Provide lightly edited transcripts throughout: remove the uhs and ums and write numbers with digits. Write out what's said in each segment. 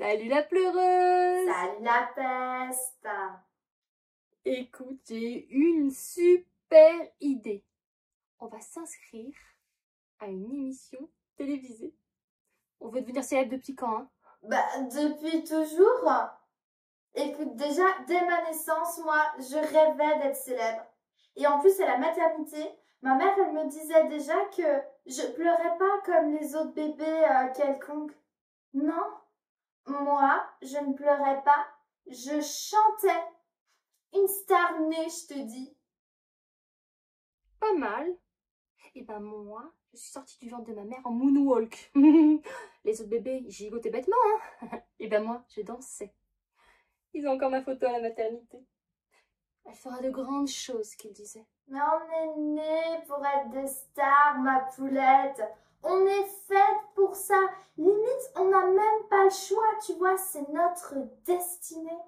Salut la pleureuse! Salut la peste! Écoute, j'ai une super idée. On va s'inscrire à une émission télévisée. On veut devenir célèbre depuis quand, hein? Bah, depuis toujours. Écoute, déjà, dès ma naissance, moi, je rêvais d'être célèbre. Et en plus, à la maternité, ma mère, elle me disait déjà que je pleurais pas comme les autres bébés quelconques. Non, moi, je ne pleurais pas, je chantais. Une star née, je te dis. Pas mal. Et ben moi, je suis sortie du ventre de ma mère en moonwalk. Les autres bébés, ils gigotaient bêtement, hein. Et ben moi, je dansais. Ils ont encore ma photo à la maternité. Elle fera de grandes choses, qu'ils disaient. Mais on est nés pour être des stars, ma poulette. On est faites pour ça. Limite, on n'a même pas le choix, tu vois, c'est notre destinée.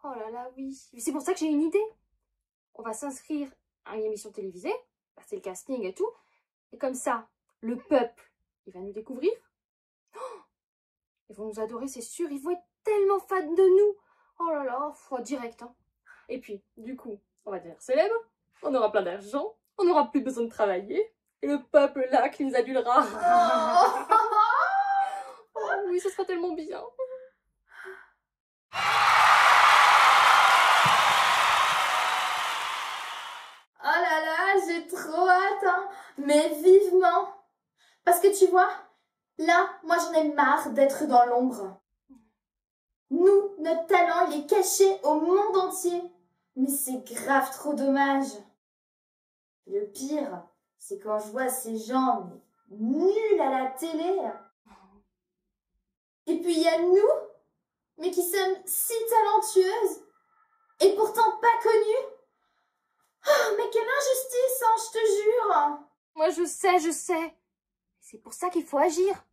Oh là là, oui. C'est pour ça que j'ai une idée. On va s'inscrire à une émission télévisée, passer le casting et tout. Et comme ça, le peuple, il va nous découvrir. Oh, ils vont nous adorer, c'est sûr. Ils vont être tellement fans de nous. Oh là là, faut direct. Hein. Et puis, du coup, on va devenir célèbre. On aura plein d'argent. On n'aura plus besoin de travailler. Et le peuple là qui nous adulera. Oh oui, ce sera tellement bien. Oh là là, j'ai trop hâte, hein. Mais vivement. Parce que tu vois, là, moi j'en ai marre d'être dans l'ombre. Nous, notre talent, il est caché au monde entier. Mais c'est grave trop dommage. Le pire, c'est quand je vois ces gens nuls à la télé. Et puis il y a nous, mais qui sommes si talentueuses et pourtant pas connues. Oh, mais quelle injustice, hein, je te jure. Moi, je sais. C'est pour ça qu'il faut agir.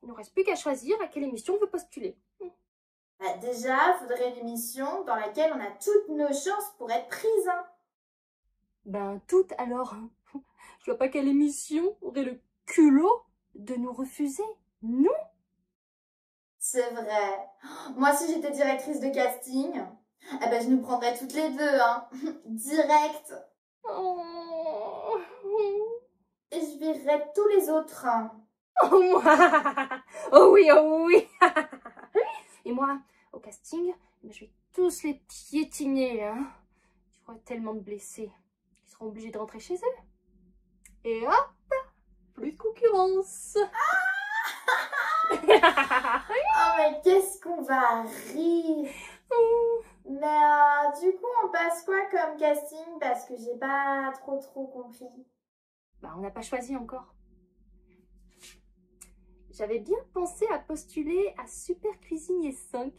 Il ne nous reste plus qu'à choisir à quelle émission on veut postuler. Bah, déjà, il faudrait une émission dans laquelle on a toutes nos chances pour être prises. Hein. Ben, toutes alors. Je vois pas quelle émission aurait le culot de nous refuser. Nous? C'est vrai. Moi, si j'étais directrice de casting, eh ben, je nous prendrais toutes les deux, hein. Direct. Oh, Et je virerais tous les autres. Hein. oh moi. Oh oui, oh oui. Et moi, au casting, je vais tous les piétiner, hein. Je vois tellement de blessés qui seront obligés de rentrer chez eux. Et hop, plus de concurrence. Oh, mais qu'est-ce qu'on va rire. Mais du coup, on passe quoi comme casting? Parce que j'ai pas trop compris. Bah, on n'a pas choisi encore. J'avais bien pensé à postuler à Super Cuisinier 5.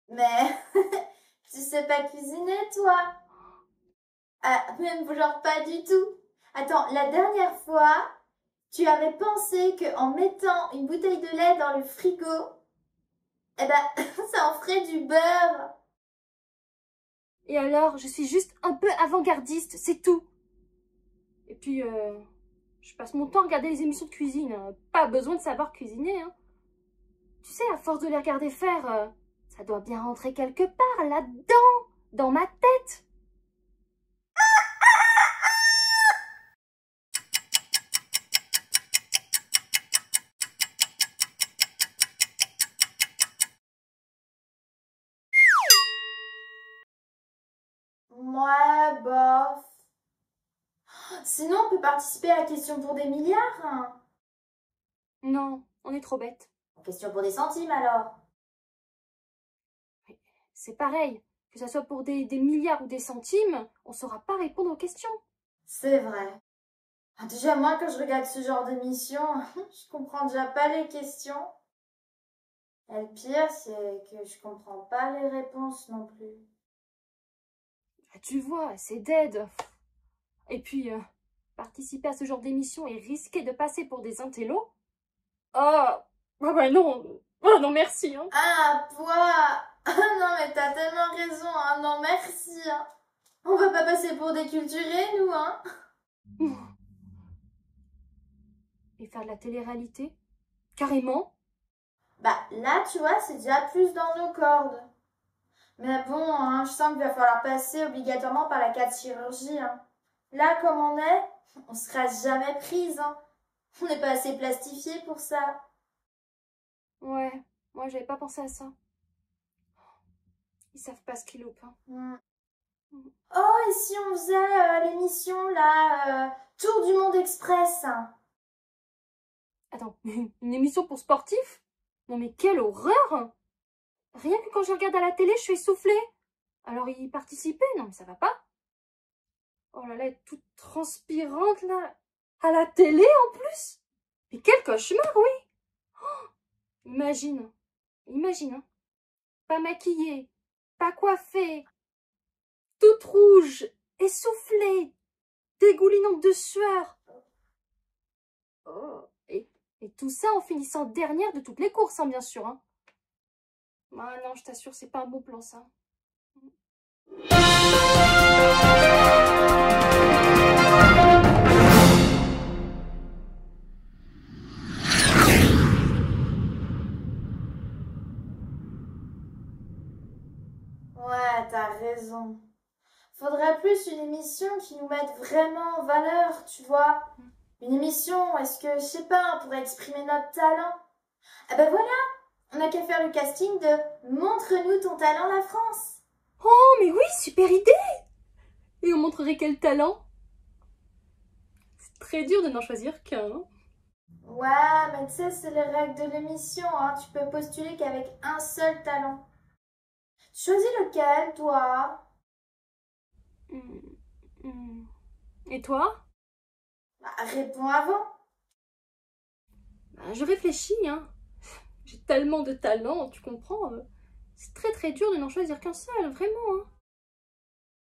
Mais tu sais pas cuisiner, toi? Ah, même genre pas du tout. Attends, la dernière fois, tu avais pensé qu'en mettant une bouteille de lait dans le frigo, eh ben, ça en ferait du beurre. Et alors, je suis juste un peu avant-gardiste, c'est tout. Et puis, je passe mon temps à regarder les émissions de cuisine. Hein. Pas besoin de savoir cuisiner. Hein. Tu sais, à force de les regarder faire, ça doit bien rentrer quelque part là-dedans, dans ma tête. Moi, bof. Sinon, on peut participer à la question pour des milliards. Hein. Non, on est trop bêtes. Question pour des centimes, alors. C'est pareil, que ça soit pour des milliards ou des centimes, on ne saura pas répondre aux questions. C'est vrai. Déjà, moi, quand je regarde ce genre d'émission, je comprends déjà pas les questions. Et le pire, c'est que je comprends pas les réponses non plus. Tu vois, c'est dead. Et puis, participer à ce genre d'émission et risquer de passer pour des intellos. Oh, bah non. Oh non, merci. Hein. Ah, toi. Ah non, mais t'as tellement raison, hein. Non, merci. Hein. On va pas passer pour des culturés, nous, hein. Et faire de la télé-réalité, Carrément. Bah là, tu vois, c'est déjà plus dans nos cordes. Mais bon, hein, je sens qu'il va falloir passer obligatoirement par la case chirurgie. Hein. Là, comme on sera jamais prise. Hein. On n'est pas assez plastifié pour ça. Ouais, moi j'avais pas pensé à ça. Ils savent pas ce qu'ils loupent. Hein. Mm. Oh, et si on faisait l'émission là, Tour du Monde Express? Attends, une émission pour sportifs? Non mais quelle horreur! Rien que quand je regarde à la télé, je suis essoufflée. Alors y participer? Non mais ça va pas. Oh là là, être toute transpirante là. À la télé en plus? Mais quel cauchemar, oui! Oh, imagine, imagine, hein. Pas maquillée, pas coiffée, toute rouge, essoufflée, dégoulinante de sueur. Oh, et tout ça en finissant dernière de toutes les courses, hein, bien sûr. Hein. Ah non, je t'assure, c'est pas un bon plan, ça. Ouais, t'as raison. Faudrait plus une émission qui nous mette vraiment en valeur, tu vois. Une émission où est-ce que, je sais pas, on pourrait exprimer notre talent. Ah ben voilà, on n'a qu'à faire le casting de Montre-nous ton talent la France. Oh, mais oui, super idée! Et on montrerait quel talent? C'est très dur de n'en choisir qu'un. Hein. Ouais, mais tu sais, c'est les règles de l'émission, hein. Tu peux postuler qu'avec un seul talent. Tu choisis lequel, toi? Et toi? Bah, réponds avant. Je réfléchis, hein. J'ai tellement de talent, tu comprends? C'est très très dur de n'en choisir qu'un seul, vraiment. Hein.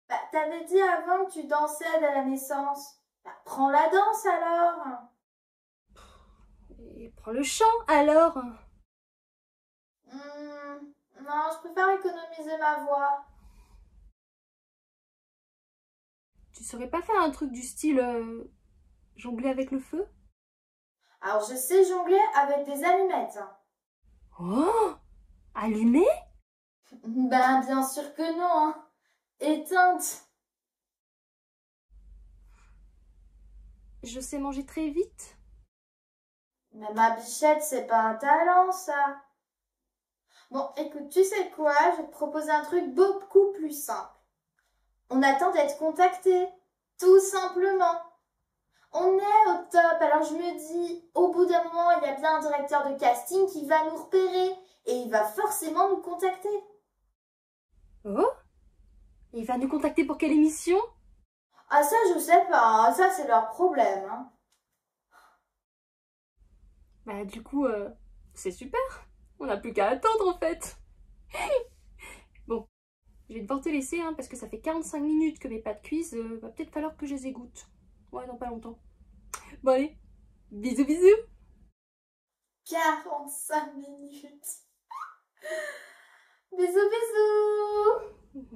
Bah, t'avais dit avant que tu dansais dès la naissance. Bah, prends la danse alors. Et prends le chant, alors. Non, je préfère économiser ma voix. Tu saurais pas faire un truc du style jongler avec le feu? Alors, je sais jongler avec des allumettes. Hein. Oh! Allumé? Ben, bien sûr que non. Hein. Éteinte. Je sais manger très vite. Mais ma bichette, c'est pas un talent, ça. Bon, écoute, tu sais quoi? Je vais te proposer un truc beaucoup plus simple. On attend d'être contacté. Tout simplement. On est au top, alors je me dis, au bout d'un moment, il y a bien un directeur de casting qui va nous repérer et il va forcément nous contacter. Oh? Il va nous contacter pour quelle émission? Ah ça, je sais pas, hein. Ça c'est leur problème. Hein. Bah du coup, c'est super. On n'a plus qu'à attendre en fait. Bon, je vais devoir te laisser hein, parce que ça fait 45 minutes que mes pâtes cuisent. Va peut-être falloir que je les égoutte. Ouais, dans pas longtemps. Bon allez, bisous bisous. 45 minutes. Bisous bisous.